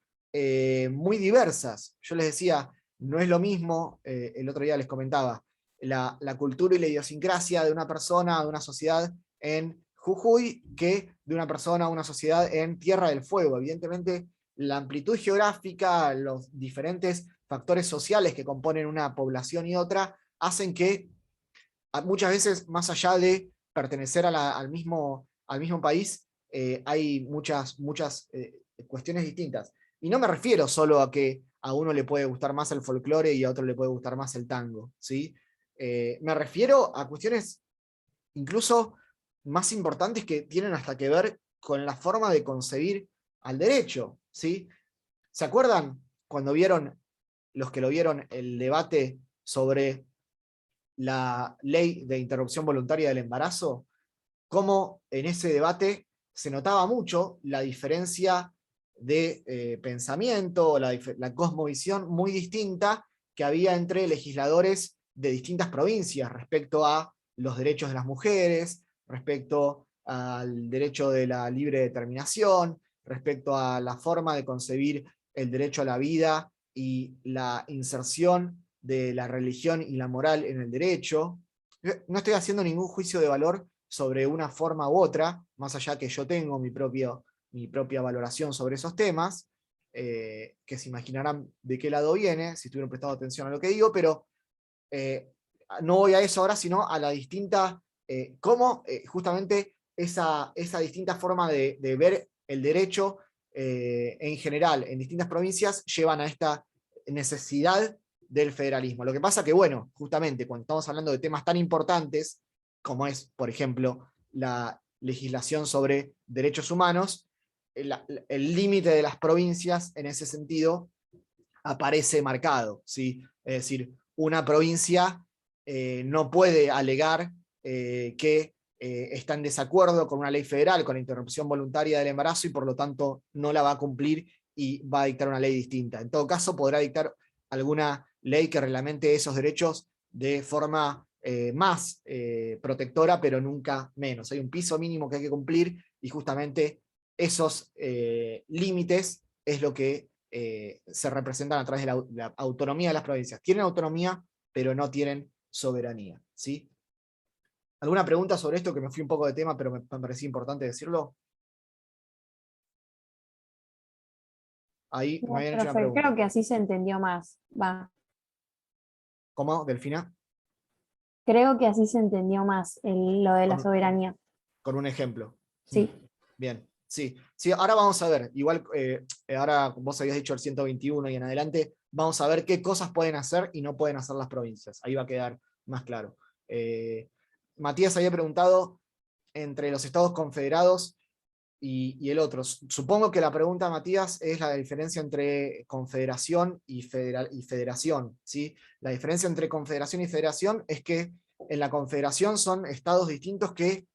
muy diversas. Yo les decía, no es lo mismo, el otro día les comentaba, la cultura y la idiosincrasia de una persona, de una sociedad en Jujuy, que de una persona, una sociedad en Tierra del Fuego. Evidentemente, la amplitud geográfica, los diferentes factores sociales que componen una población y otra, hacen que muchas veces, más allá de pertenecer al mismo país, hay muchas cuestiones distintas. Y no me refiero solo a que a uno le puede gustar más el folclore y a otro le puede gustar más el tango, ¿sí? Me refiero a cuestiones incluso más importantes que tienen hasta que ver con la forma de concebir al derecho, ¿sí? ¿Se acuerdan cuando vieron, los que lo vieron, el debate sobre la ley de interrupción voluntaria del embarazo? Cómo en ese debate se notaba mucho la diferencia de pensamiento, la cosmovisión muy distinta que había entre legisladores de distintas provincias respecto a los derechos de las mujeres, respecto al derecho de la libre determinación, respecto a la forma de concebir el derecho a la vida y la inserción de la religión y la moral en el derecho. No estoy haciendo ningún juicio de valor sobre una forma u otra, más allá que yo tengo mi propia valoración sobre esos temas, que se imaginarán de qué lado viene, si estuvieron prestando atención a lo que digo, pero no voy a eso ahora, sino a la distinta, cómo justamente esa distinta forma de ver el derecho en general en distintas provincias llevan a esta necesidad del federalismo. Lo que pasa que, bueno, justamente cuando estamos hablando de temas tan importantes como es, por ejemplo, la legislación sobre derechos humanos, el límite de las provincias en ese sentido aparece marcado, ¿sí? Es decir, una provincia no puede alegar que está en desacuerdo con una ley federal, con la interrupción voluntaria del embarazo, y por lo tanto no la va a cumplir y va a dictar una ley distinta. En todo caso, podrá dictar alguna ley que reglamente esos derechos de forma más protectora, pero nunca menos. Hay un piso mínimo que hay que cumplir, y justamente esos límites es lo que se representan a través de la autonomía de las provincias. Tienen autonomía, pero no tienen soberanía, ¿sí? ¿Alguna pregunta sobre esto? Que me fui un poco de tema, pero me parecía importante decirlo. Ahí No, me habían hecho una profe, pregunta. creo que así se entendió más. Va. ¿Cómo, Delfina? Creo que así se entendió más lo de la Con- soberanía. Con un ejemplo. Sí. Bien, sí. Sí, ahora vamos a ver. Igual, ahora vos habías dicho el 121 y en adelante, vamos a ver qué cosas pueden hacer y no pueden hacer las provincias. Ahí va a quedar más claro. Matías había preguntado entre los estados confederados y el otro. Supongo que la pregunta, Matías, es la diferencia entre confederación y federación, ¿sí? La diferencia entre confederación y federación es que en la confederación son estados distintos que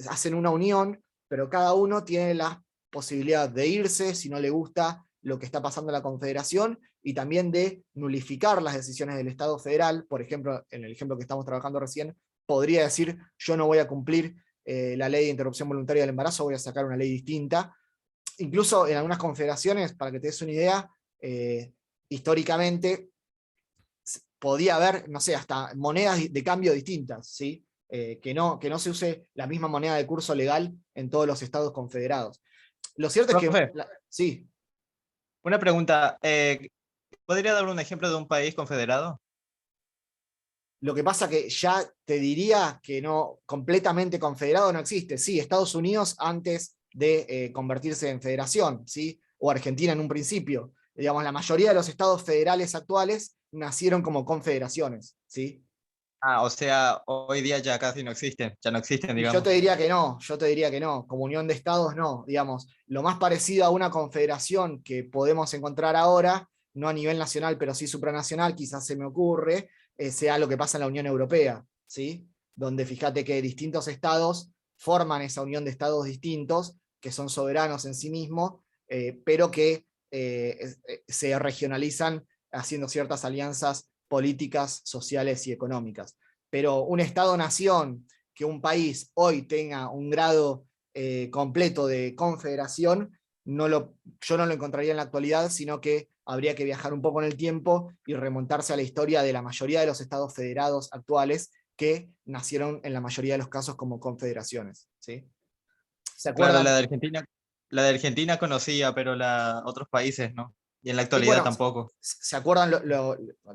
hacen una unión, pero cada uno tiene la posibilidad de irse si no le gusta lo que está pasando en la confederación, y también de nulificar las decisiones del Estado federal. Por ejemplo, en el ejemplo que estamos trabajando recién, podría decir: yo no voy a cumplir la ley de interrupción voluntaria del embarazo, voy a sacar una ley distinta. Incluso en algunas confederaciones, para que te des una idea, históricamente podía haber, no sé, hasta monedas de cambio distintas, ¿sí? Que no se use la misma moneda de curso legal en todos los estados confederados. Lo cierto es que... Profe, sí. una pregunta. ¿Podría dar un ejemplo de un país confederado? Lo que pasa que ya te diría que no, completamente confederado no existe. Sí, Estados Unidos antes de convertirse en federación, ¿sí? O Argentina en un principio. Digamos, la mayoría de los estados federales actuales nacieron como confederaciones, ¿sí? Ah, o sea, hoy día ya casi no existen, ya no existen, Y yo te digamos. diría que no, como unión de estados no, digamos, lo más parecido a una confederación que podemos encontrar ahora, no a nivel nacional, pero sí supranacional, quizás se me ocurre, sea lo que pasa en la Unión Europea, ¿sí? Donde fíjate que distintos estados forman esa unión de estados distintos, que son soberanos en sí mismos, pero que se regionalizan haciendo ciertas alianzas políticas, sociales y económicas. Pero un estado-nación, que un país hoy tenga un grado completo de confederación, yo no lo encontraría en la actualidad, sino que habría que viajar un poco en el tiempo y remontarse a la historia de la mayoría de los estados federados actuales, que nacieron en la mayoría de los casos como confederaciones, ¿sí? ¿Se Claro, acuerdan? la de Argentina conocía, pero otros países no. Y en la Y actualidad bueno, tampoco. ¿se acuerdan?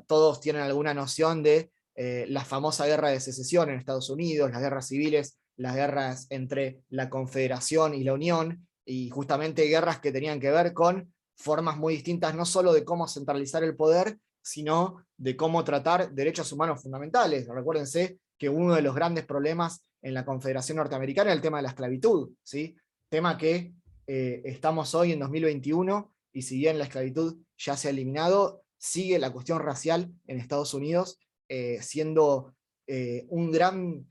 Todos tienen alguna noción de la famosa guerra de secesión en Estados Unidos, las guerras civiles, las guerras entre la Confederación y la Unión, y justamente guerras que tenían que ver con formas muy distintas, no solo de cómo centralizar el poder, sino de cómo tratar derechos humanos fundamentales. Recuérdense que uno de los grandes problemas en la Confederación Norteamericana es el tema de la esclavitud, ¿sí? Tema que estamos hoy en 2021, y si bien la esclavitud ya se ha eliminado, sigue la cuestión racial en Estados Unidos siendo un gran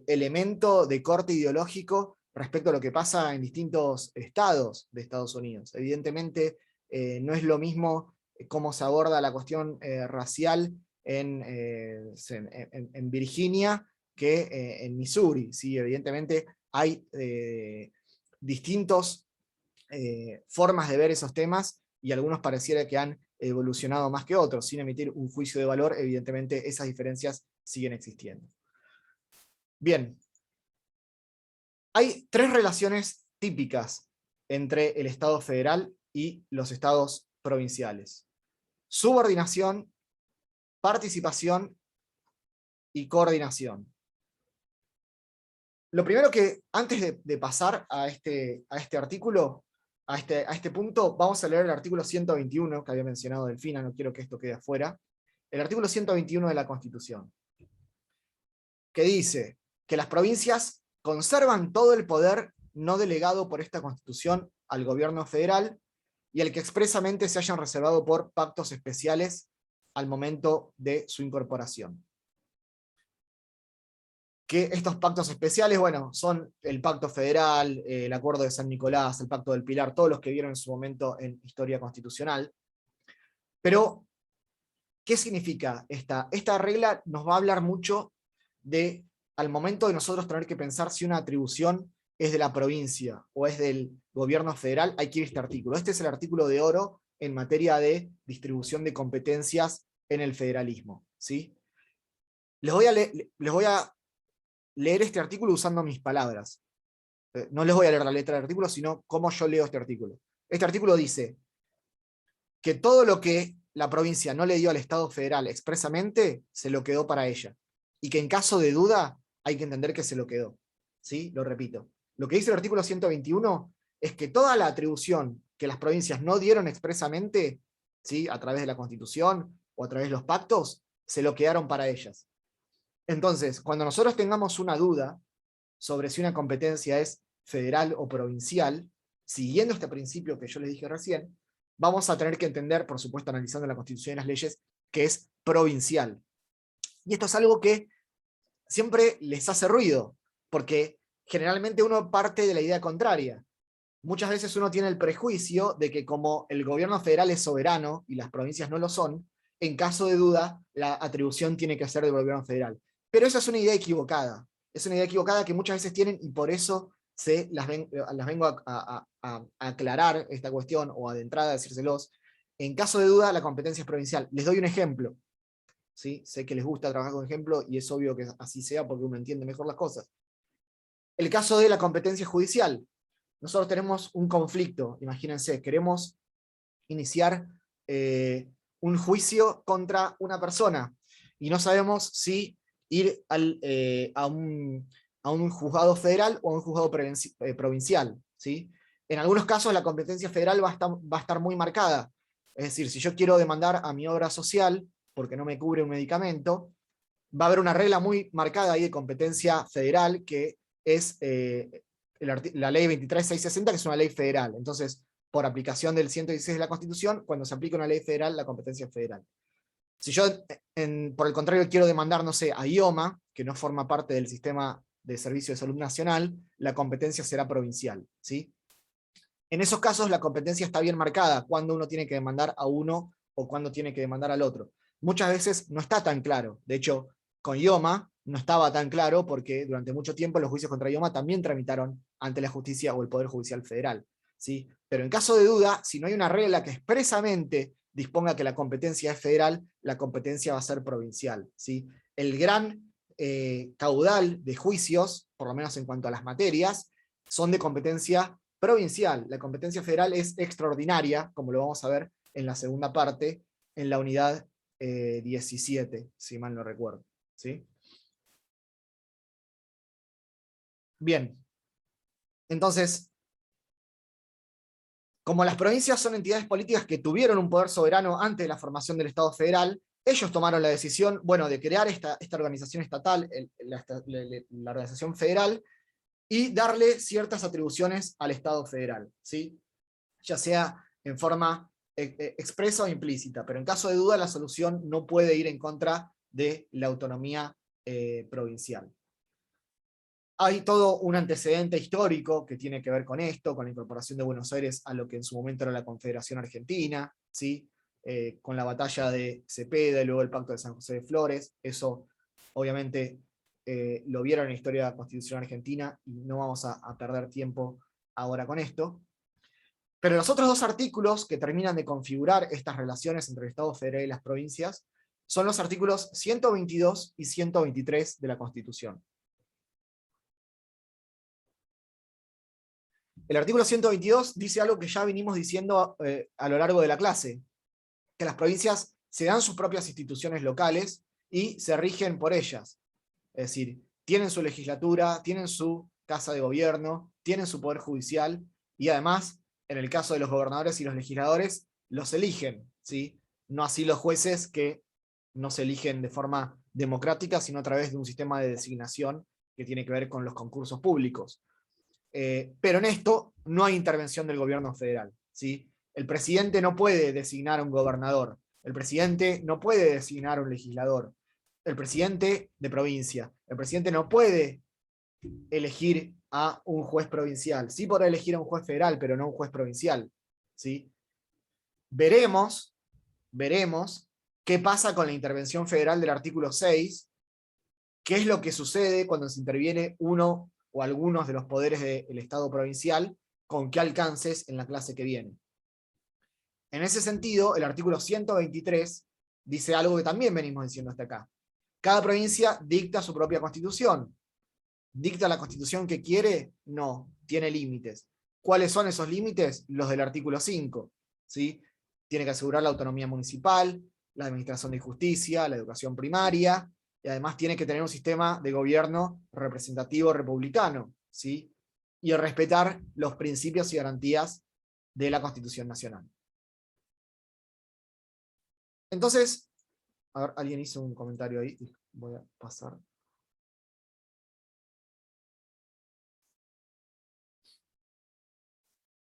elemento de corte ideológico respecto a lo que pasa en distintos estados de Estados Unidos. Evidentemente, no es lo mismo cómo se aborda la cuestión racial en Virginia que en Missouri. Sí, evidentemente hay distintos formas de ver esos temas, y algunos pareciera que han evolucionado más que otros. Sin emitir un juicio de valor, evidentemente esas diferencias siguen existiendo. Bien, hay tres relaciones típicas entre el Estado federal y los estados provinciales: subordinación, participación y coordinación. Lo primero que, antes de pasar a este artículo, a este punto, vamos a leer el artículo 121 que había mencionado Delfina, no quiero que esto quede afuera. El artículo 121 de la Constitución, que dice: que las provincias conservan todo el poder no delegado por esta Constitución al gobierno federal y el que expresamente se hayan reservado por pactos especiales al momento de su incorporación. Que estos pactos especiales, bueno, son el Pacto Federal, el Acuerdo de San Nicolás, el Pacto del Pilar, todos los que vieron en su momento en historia constitucional. Pero, ¿qué significa esta? Esta regla nos va a hablar mucho de, al momento de nosotros tener que pensar si una atribución es de la provincia o es del gobierno federal, hay que ir a este artículo. Este es el artículo de oro en materia de distribución de competencias en el federalismo, ¿sí? Les voy a leer este artículo usando mis palabras. No les voy a leer la letra del artículo, sino cómo yo leo este artículo. Este artículo dice que todo lo que la provincia no le dio al Estado federal expresamente, se lo quedó para ella. Y que en caso de duda, hay que entender que se lo quedó. ¿Sí? Lo repito. Lo que dice el artículo 121 es que toda la atribución que las provincias no dieron expresamente, ¿sí? A través de la Constitución o a través de los pactos, se lo quedaron para ellas. Entonces, cuando nosotros tengamos una duda sobre si una competencia es federal o provincial, siguiendo este principio que yo les dije recién, vamos a tener que entender, por supuesto analizando la Constitución y las leyes, que es provincial. Y esto es algo que siempre les hace ruido, porque generalmente uno parte de la idea contraria. Muchas veces uno tiene el prejuicio de que como el gobierno federal es soberano y las provincias no lo son, en caso de duda, la atribución tiene que ser del gobierno federal. Pero esa es una idea equivocada. Es una idea equivocada que muchas veces tienen y por eso las vengo a aclarar esta cuestión o de entrada a decírselos. En caso de duda, la competencia es provincial. Les doy un ejemplo. ¿Sí? Sé que les gusta trabajar con ejemplo y es obvio que así sea porque uno entiende mejor las cosas. El caso de la competencia judicial. Nosotros tenemos un conflicto, imagínense, queremos iniciar un juicio contra una persona y no sabemos si ir a un juzgado federal o a un juzgado provincial. ¿Sí? En algunos casos la competencia federal va a estar muy marcada. Es decir, si yo quiero demandar a mi obra social porque no me cubre un medicamento, va a haber una regla muy marcada ahí de competencia federal que es la ley 23660, que es una ley federal. Entonces, por aplicación del 116 de la Constitución, cuando se aplica una ley federal, la competencia es federal. Si yo, por el contrario, quiero demandar, no sé, a IOMA, que no forma parte del sistema de servicio de salud nacional, la competencia será provincial. ¿Sí? En esos casos la competencia está bien marcada, cuando uno tiene que demandar a uno o cuando tiene que demandar al otro. Muchas veces no está tan claro. De hecho, con IOMA no estaba tan claro porque durante mucho tiempo los juicios contra IOMA también tramitaron ante la justicia o el Poder Judicial Federal. ¿Sí? Pero en caso de duda, si no hay una regla que expresamente disponga que la competencia es federal, la competencia va a ser provincial. ¿Sí? El gran caudal de juicios, por lo menos en cuanto a las materias, son de competencia provincial. La competencia federal es extraordinaria, como lo vamos a ver en la segunda parte, en la unidad 17, si mal no recuerdo. ¿Sí? Bien. Entonces, como las provincias son entidades políticas que tuvieron un poder soberano antes de la formación del Estado federal, ellos tomaron la decisión, bueno, de crear esta organización estatal, la organización federal, y darle ciertas atribuciones al Estado federal, ¿sí? Ya sea en forma expresa o implícita, pero en caso de duda la solución no puede ir en contra de la autonomía provincial. Hay todo un antecedente histórico que tiene que ver con esto, con la incorporación de Buenos Aires a lo que en su momento era la Confederación Argentina, ¿sí? Con la batalla de Cepeda y luego el Pacto de San José de Flores. Eso obviamente lo vieron en la historia de la Constitución Argentina y no vamos a perder tiempo ahora con esto. Pero los otros dos artículos que terminan de configurar estas relaciones entre el Estado federal y las provincias son los artículos 122 y 123 de la Constitución. El artículo 122 dice algo que ya vinimos diciendo a lo largo de la clase, que las provincias se dan sus propias instituciones locales y se rigen por ellas. Es decir, tienen su legislatura, tienen su casa de gobierno, tienen su poder judicial, y además, en el caso de los gobernadores y los legisladores, los eligen, ¿sí? No así los jueces, que no se eligen de forma democrática, sino a través de un sistema de designación que tiene que ver con los concursos públicos. Pero en esto no hay intervención del gobierno federal, ¿sí? El presidente no puede designar a un gobernador, el presidente no puede designar a un legislador, el presidente de provincia, el presidente no puede elegir a un juez provincial. Sí podrá elegir a un juez federal, pero no un juez provincial, ¿sí? Veremos qué pasa con la intervención federal del artículo 6, qué es lo que sucede cuando se interviene uno o algunos de los poderes del Estado provincial, con qué alcances en la clase que viene. En ese sentido, el artículo 123 dice algo que también venimos diciendo hasta acá. Cada provincia dicta su propia constitución. ¿Dicta la constitución que quiere? No, tiene límites. ¿Cuáles son esos límites? Los del artículo 5, ¿sí? Tiene que asegurar la autonomía municipal, la administración de justicia, la educación primaria, y además tiene que tener un sistema de gobierno representativo republicano, ¿sí? Y respetar los principios y garantías de la Constitución Nacional. Entonces, a ver, alguien hizo un comentario ahí, voy a pasar.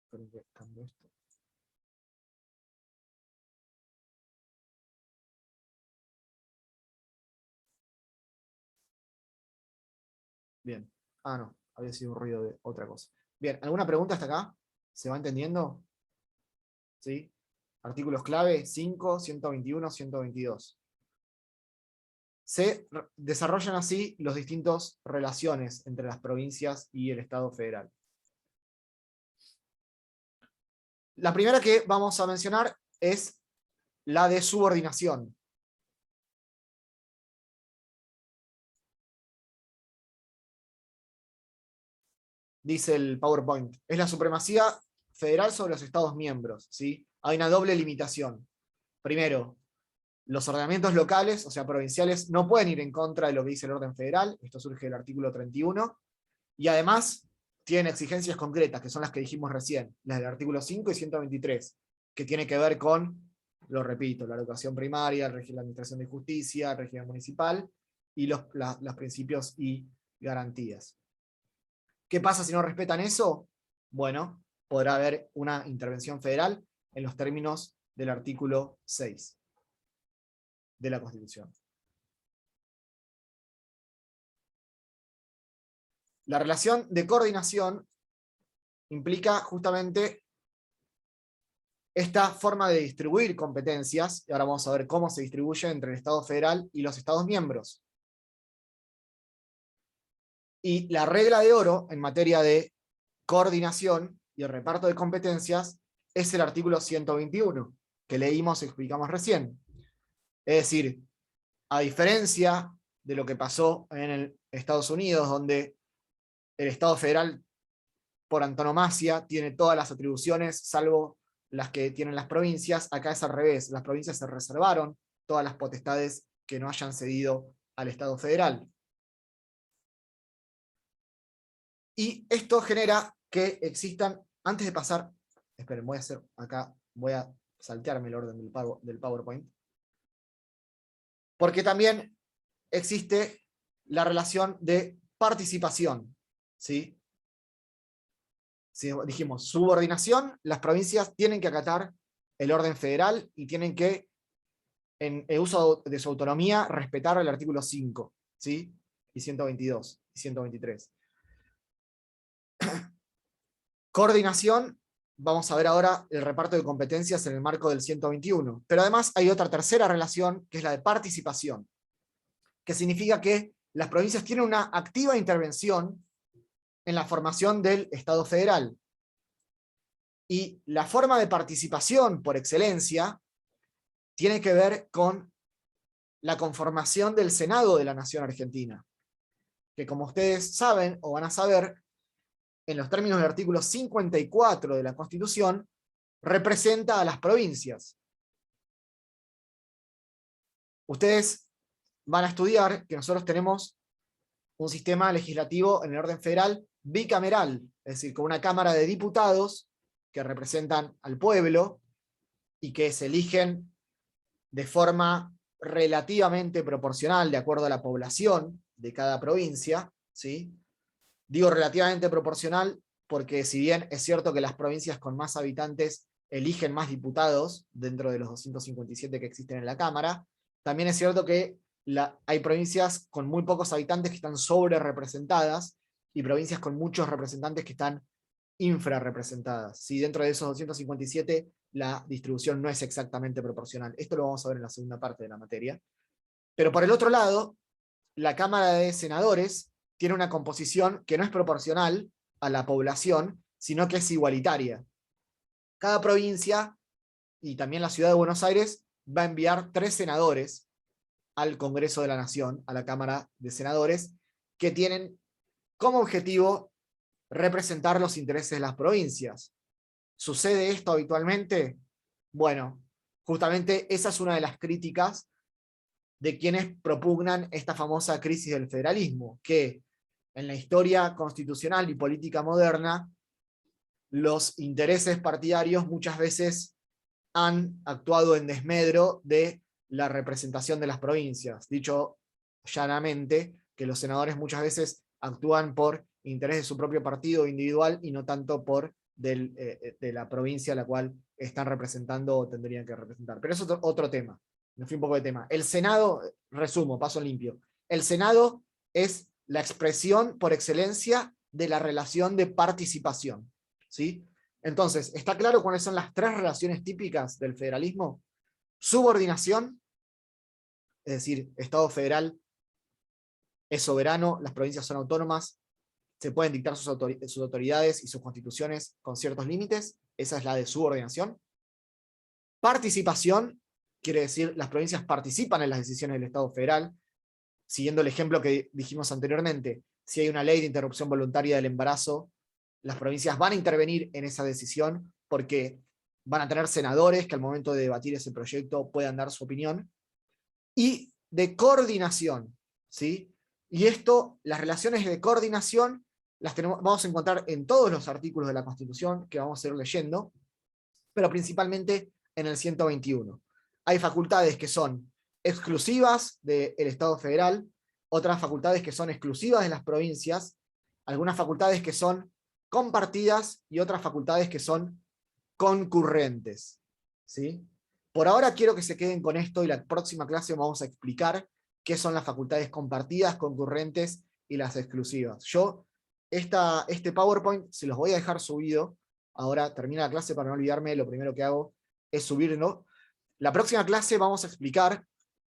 Esperen que cambie esto. Bien. Ah, no, había sido un ruido de otra cosa. Bien, ¿alguna pregunta hasta acá? ¿Se va entendiendo? ¿Sí? Artículos clave 5, 121, 122. Se desarrollan así las distintas relaciones entre las provincias y el Estado federal. La primera que vamos a mencionar es la de subordinación. Dice el PowerPoint, es la supremacía federal sobre los Estados miembros, ¿sí? Hay una doble limitación. Primero, los ordenamientos locales, o sea, provinciales, no pueden ir en contra de lo que dice el orden federal, esto surge del artículo 31, y además tienen exigencias concretas, que son las que dijimos recién, las del artículo 5 y 123, que tiene que ver con, lo repito, la educación primaria, la administración de justicia, el régimen municipal, y los principios y garantías. ¿Qué pasa si no respetan eso? Bueno, podrá haber una intervención federal en los términos del artículo 6 de la Constitución. La relación de coordinación implica justamente esta forma de distribuir competencias, y ahora vamos a ver cómo se distribuye entre el Estado federal y los Estados miembros. Y la regla de oro en materia de coordinación y el reparto de competencias es el artículo 121, que leímos y explicamos recién. Es decir, a diferencia de lo que pasó en Estados Unidos, donde el Estado federal, por antonomasia, tiene todas las atribuciones, salvo las que tienen las provincias, acá es al revés. Las provincias se reservaron todas las potestades que no hayan cedido al Estado federal. Y esto genera que existan, antes de pasar, esperen, voy a hacer acá, voy a saltearme el orden del PowerPoint, porque también existe la relación de participación, ¿sí? Si dijimos subordinación, las provincias tienen que acatar el orden federal y tienen que, en el uso de su autonomía, respetar el artículo 5, ¿sí? Y 122 y 123. Coordinación, vamos a ver ahora el reparto de competencias en el marco del 121. Pero además hay otra tercera relación, que es la de participación, que significa que las provincias tienen una activa intervención en la formación del Estado federal. Y la forma de participación por excelencia tiene que ver con la conformación del Senado de la Nación Argentina, que como ustedes saben o van a saber, en los términos del artículo 54 de la Constitución, representa a las provincias. Ustedes van a estudiar que nosotros tenemos un sistema legislativo en el orden federal bicameral, es decir, con una Cámara de Diputados que representan al pueblo y que se eligen de forma relativamente proporcional de acuerdo a la población de cada provincia, ¿sí? Digo relativamente proporcional porque si bien es cierto que las provincias con más habitantes eligen más diputados dentro de los 257 que existen en la Cámara, también es cierto que hay provincias con muy pocos habitantes que están sobre representadas y provincias con muchos representantes que están infrarrepresentadas. ¿Sí? Dentro de esos 257 la distribución no es exactamente proporcional. Esto lo vamos a ver en la segunda parte de la materia. Pero por el otro lado, la Cámara de Senadores tiene una composición que no es proporcional a la población, sino que es igualitaria. Cada provincia, y también la ciudad de Buenos Aires, va a enviar 3 senadores al Congreso de la Nación, a la Cámara de Senadores, que tienen como objetivo representar los intereses de las provincias. ¿Sucede esto habitualmente? Bueno, justamente esa es una de las críticas de quienes propugnan esta famosa crisis del federalismo, que en la historia constitucional y política moderna, los intereses partidarios muchas veces han actuado en desmedro de la representación de las provincias. Dicho llanamente, que los senadores muchas veces actúan por interés de su propio partido individual y no tanto por de la provincia a la cual están representando o tendrían que representar. Pero es otro tema. Me fui un poco de tema. El Senado, resumo, paso limpio. El Senado es la expresión por excelencia de la relación de participación. ¿Sí? Entonces, ¿está claro cuáles son las 3 relaciones típicas del federalismo? Subordinación, es decir, Estado federal es soberano, las provincias son autónomas, se pueden dictar sus autoridades y sus constituciones con ciertos límites, esa es la de subordinación. Participación, quiere decir, las provincias participan en las decisiones del Estado federal, siguiendo el ejemplo que dijimos anteriormente, si hay una ley de interrupción voluntaria del embarazo, las provincias van a intervenir en esa decisión porque van a tener senadores que al momento de debatir ese proyecto puedan dar su opinión. Y de coordinación, ¿sí? Y esto, las relaciones de coordinación, vamos a encontrar en todos los artículos de la Constitución que vamos a ir leyendo, pero principalmente en el 121. Hay facultades que son exclusivas del Estado federal, otras facultades que son exclusivas de las provincias, algunas facultades que son compartidas y otras facultades que son concurrentes. ¿Sí? Por ahora quiero que se queden con esto y la próxima clase vamos a explicar qué son las facultades compartidas, concurrentes y las exclusivas. Yo este PowerPoint se los voy a dejar subido. Ahora termina la clase para no olvidarme, lo primero que hago es subirlo. La próxima clase vamos a explicar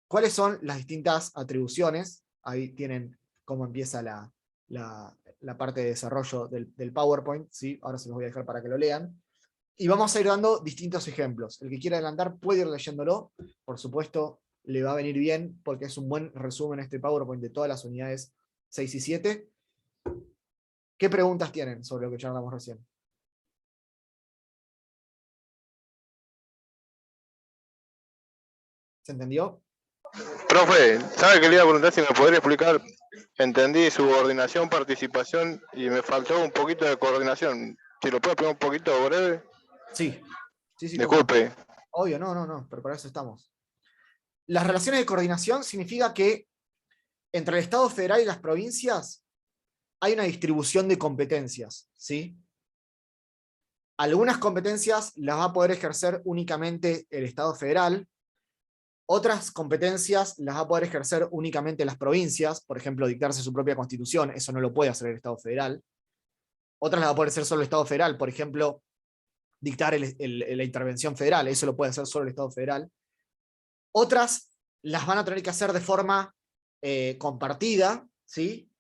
cuáles son las distintas atribuciones. Ahí tienen cómo empieza la parte de desarrollo del PowerPoint, ¿sí? Ahora se los voy a dejar para que lo lean. Y vamos a ir dando distintos ejemplos. El que quiera adelantar puede ir leyéndolo. Por supuesto, le va a venir bien porque es un buen resumen este PowerPoint de todas las unidades 6 y 7. ¿Qué preguntas tienen sobre lo que charlamos recién? ¿Se entendió? Profe, ¿sabe qué le iba a preguntar si me podría explicar? Entendí subordinación, participación y me faltó un poquito de coordinación. Si lo puedo explicar un poquito breve. Sí. Disculpe. Obvio, no, pero para eso estamos. Las relaciones de coordinación significa que entre el Estado federal y las provincias hay una distribución de competencias, ¿sí? Algunas competencias las va a poder ejercer únicamente el Estado federal, otras competencias las va a poder ejercer únicamente las provincias, por ejemplo, dictarse su propia constitución, eso no lo puede hacer el Estado federal. Otras las va a poder hacer solo el Estado federal, por ejemplo, dictar la intervención federal, eso lo puede hacer solo el Estado federal. Otras las van a tener que hacer de forma compartida, ¿sí?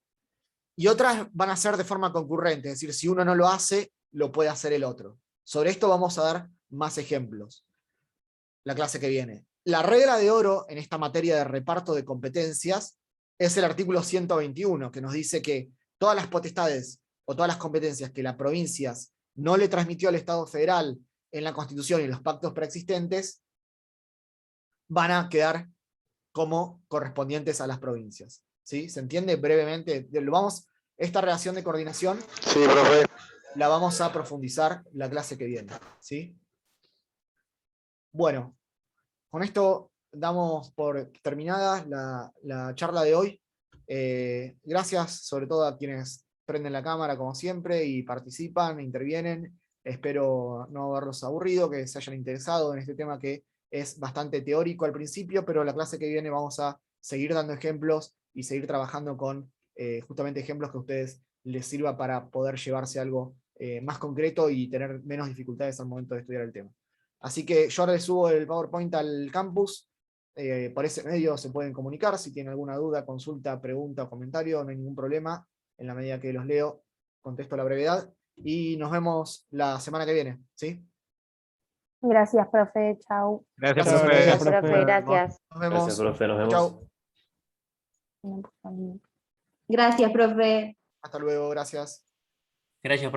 Y otras van a ser de forma concurrente, es decir, si uno no lo hace, lo puede hacer el otro. Sobre esto vamos a dar más ejemplos la clase que viene. La regla de oro en esta materia de reparto de competencias es el artículo 121, que nos dice que todas las potestades o todas las competencias que las provincias no le transmitió al Estado federal en la Constitución y en los pactos preexistentes van a quedar como correspondientes a las provincias. ¿Sí? ¿Se entiende brevemente? Esta relación de coordinación Sí, profe. la vamos a profundizar la clase que viene. ¿Sí? Bueno, con esto damos por terminada la charla de hoy. Gracias sobre todo a quienes prenden la cámara como siempre y participan, intervienen. Espero no haberlos aburrido, que se hayan interesado en este tema que es bastante teórico al principio, pero la clase que viene vamos a seguir dando ejemplos y seguir trabajando con justamente ejemplos que a ustedes les sirva para poder llevarse algo más concreto y tener menos dificultades al momento de estudiar el tema. Así que yo ahora les subo el PowerPoint al campus. Por ese medio se pueden comunicar si tienen alguna duda, consulta, pregunta o comentario, no hay ningún problema. En la medida que los leo, contesto a la brevedad. Y nos vemos la semana que viene, ¿sí? Gracias, profe. Chau. Gracias, Chao, profe. Gracias, profe. profe, gracias. Nos vemos. Gracias, profe, nos vemos. Chau. No, por favor. Gracias, profe. Hasta luego, gracias. Gracias,